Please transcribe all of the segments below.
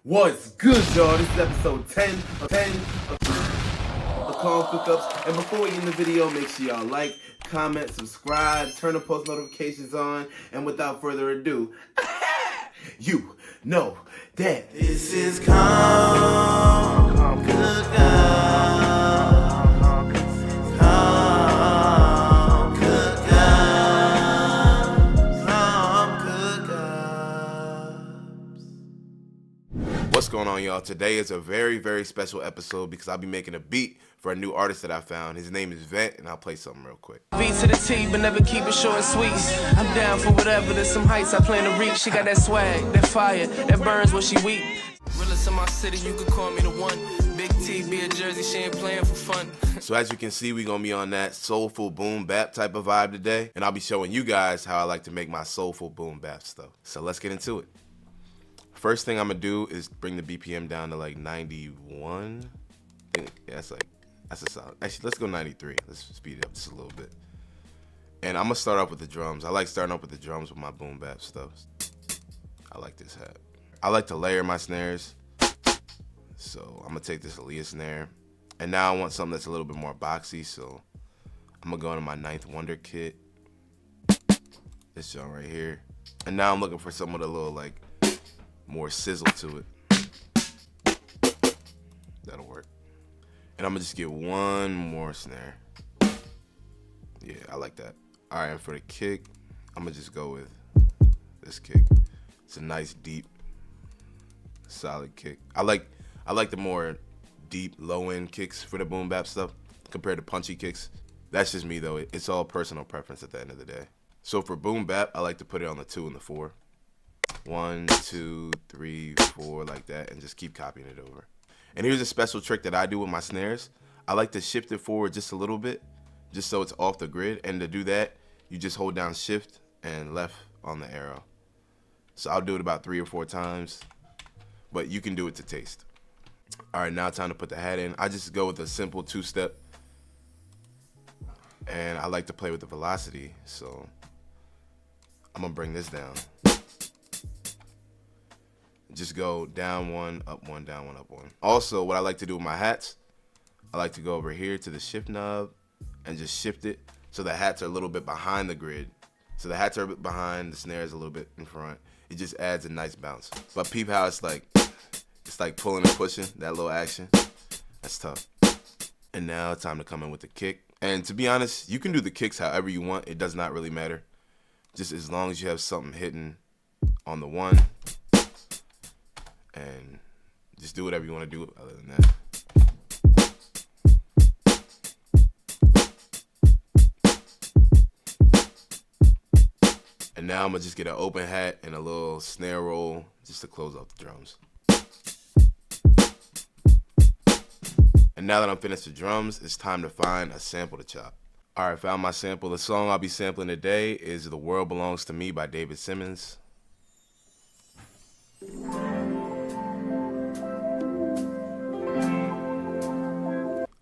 What's good, y'all? This is episode 10 of Cookups. And before we get in the video, make sure y'all like, comment, subscribe, turn the post notifications on, and without further ado, you know that this is What's going on, y'all? Today is a very special episode because I'll be making a beat for a new artist that I found. His name is Vent, and I'll play something real quick. Beat to the T, but never keep it short and sweet. I'm down for whatever, there's some heights I plan to reach. She got that swag, that fire, that burns when she weak. Realest in my city, you could call me the one. Big T, be a Jersey, she ain't playing for fun. So as you can see, we're gonna be on that soulful boom bap type of vibe today, and I'll be showing you guys how I like to make my soulful boom bap stuff. So let's get into it. First thing I'm gonna do is bring the BPM down to like 91. Yeah, that's a solid. Actually, let's go 93. Let's speed it up just a little bit. And I'm gonna start off with the drums. I like starting off with the drums with my boom bap stuff. I like this hat. I like to layer my snares. So I'm gonna take this Aaliyah snare. And now I want something that's a little bit more boxy, so I'm gonna go into my Ninth Wonder kit. This joint right here. And now I'm looking for something with a little like more sizzle to it. That'll work. And I'm gonna just get one more snare. Yeah, I like that. All right, and for the kick, I'm gonna just go with this kick. It's a nice, deep, solid kick. I like the more deep, low-end kicks for the boom bap stuff compared to punchy kicks. That's just me though. It's all personal preference at the end of the day. So for boom bap, I like to put it on the 2 and the 4. 1, 2, 3, 4, like that, and just keep copying it over. And here's a special trick that I do with my snares. I like to shift it forward just a little bit, just so it's off the grid. And to do that, you just hold down shift and left on the arrow. So I'll do it about 3 or 4 times, but you can do it to taste. All right, now time to put the hat in. I just go with a simple 2-step, and I like to play with the velocity, so I'm gonna bring this down. Just go down 1, up 1, down 1, up 1. Also, what I like to do with my hats, I like to go over here to the shift knob and just shift it so the hats are a little bit behind the grid. So the hats are a bit behind, the snare is a little bit in front. It just adds a nice bounce. But peep how it's like pulling and pushing, that little action. That's tough. And now it's time to come in with the kick. And to be honest, you can do the kicks however you want. It does not really matter. Just as long as you have something hitting on the 1. And just do whatever you want to do other than that. And now I'm going to just get an open hat and a little snare roll just to close off the drums. And now that I'm finished with drums, it's time to find a sample to chop. All right, found my sample. The song I'll be sampling today is The World Belongs to Me by David Simmons.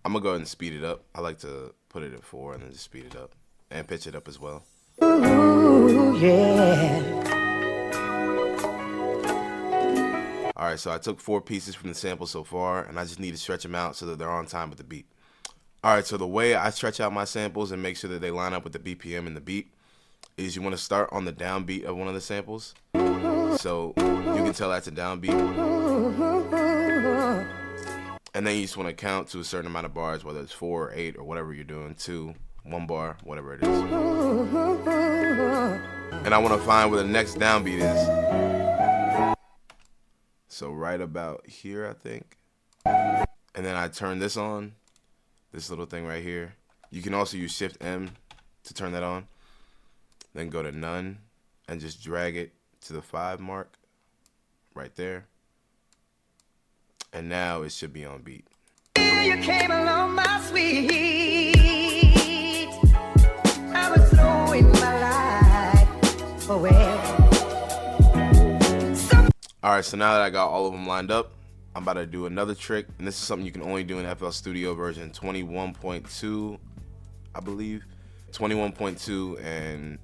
I'm gonna go ahead and speed it up. I like to put it at 4 and then just speed it up and pitch it up as well. Ooh, yeah. All right, so I took 4 pieces from the sample so far, and I just need to stretch them out so that they're on time with the beat. All right, so the way I stretch out my samples and make sure that they line up with the BPM and the beat is you want to start on the downbeat of one of the samples. So you can tell that's a downbeat. And then you just want to count to a certain amount of bars, whether it's 4 or 8 or whatever you're doing, 2, 1 bar, whatever it is. And I want to find where the next downbeat is. So right about here, I think. And then I turn this on, this little thing right here. You can also use Shift M to turn that on. Then go to none and just drag it to the 5 mark right there. And now it should be on beat. You came along, my sweet. I was throwing my life away. All right, so now that I got all of them lined up, I'm about to do another trick. And this is something you can only do in FL Studio version 21.2, I believe. 21.2 and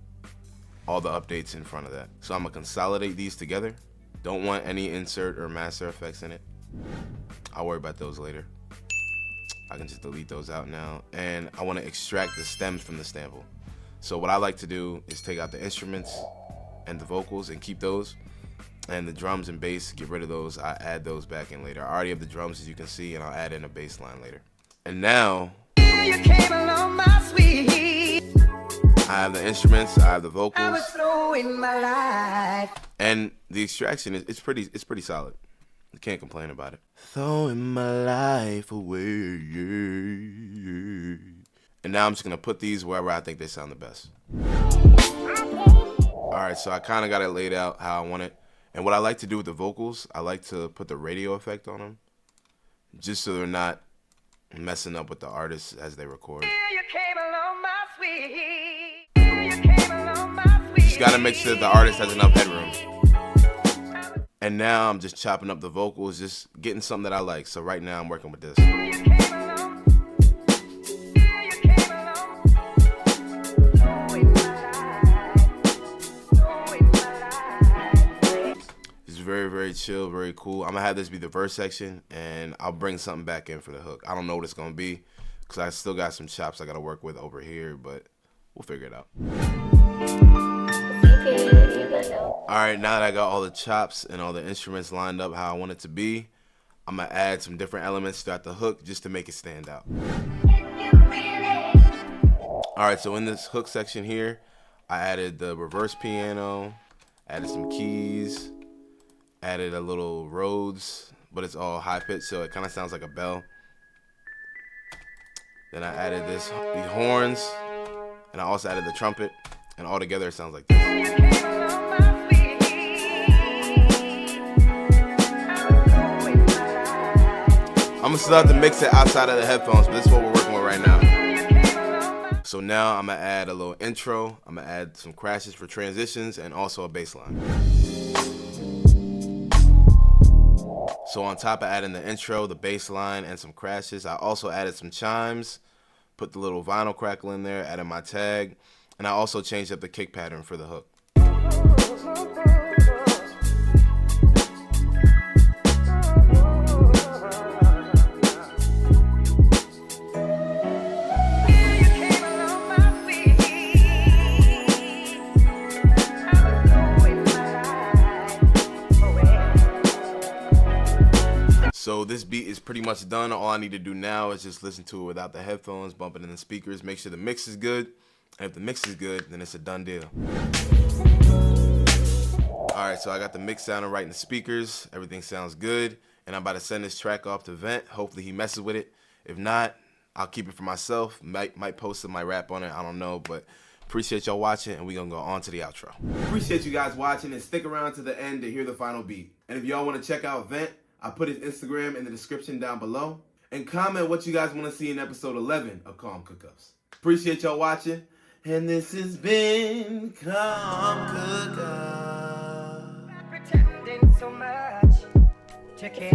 all the updates in front of that. So I'm gonna consolidate these together Don't want any insert or master effects in it. I'll worry about those later. I can just delete those out now. And I want to extract the stems from the sample. So what I like to do is take out the instruments and the vocals and keep those. And the drums and bass, get rid of those. I add those back in later. I already have the drums, as you can see, and I'll add in a bass line later. And now, you came along, my sweet. I have the instruments, I have the vocals. I was throwing my life. And the extraction it's pretty solid. I can't complain about it. Throwing my life away. And now I'm just gonna put these wherever I think they sound the best. Alright, so I kinda got it laid out how I want it. And what I like to do with the vocals, I like to put the radio effect on them. Just so they're not messing up with the artists as they record. Just gotta make sure that the artist has enough headroom. And now I'm just chopping up the vocals, just getting something that I like. So right now I'm working with this. It's very, very chill, very cool. I'm gonna have this be the verse section, and I'll bring something back in for the hook. I don't know what it's gonna be, because I still got some chops I gotta work with over here, but we'll figure it out. Alright, now that I got all the chops and all the instruments lined up how I want it to be, I'm gonna add some different elements throughout the hook just to make it stand out. Alright, so in this hook section here, I added the reverse piano, added some keys, added a little Rhodes, but it's all high pitched, so it kind of sounds like a bell. Then I added these horns, and I also added the trumpet, and all together it sounds like this. I'm gonna still have to mix it outside of the headphones, but this is what we're working with right now. So now I'm gonna add a little intro, I'm gonna add some crashes for transitions, and also a bass line. So on top of adding the intro, the bass line, and some crashes, I also added some chimes, put the little vinyl crackle in there, added my tag, and I also changed up the kick pattern for the hook. So this beat is pretty much done. All I need to do now is just listen to it without the headphones, bump it in the speakers, make sure the mix is good. And if the mix is good, then it's a done deal. Alright, so I got the mix sounding right in the speakers. Everything sounds good. And I'm about to send this track off to Vent. Hopefully he messes with it. If not, I'll keep it for myself. Might post some my rap on it. I don't know, but appreciate y'all watching, and we're gonna go on to the outro. Appreciate you guys watching, and stick around to the end to hear the final beat. And if y'all want to check out Vent, I put his Instagram in the description down below. And comment what you guys want to see in episode 11 of Calm Cookups. Appreciate y'all watching. And this has been Calm Cookups. Not pretending so much to care.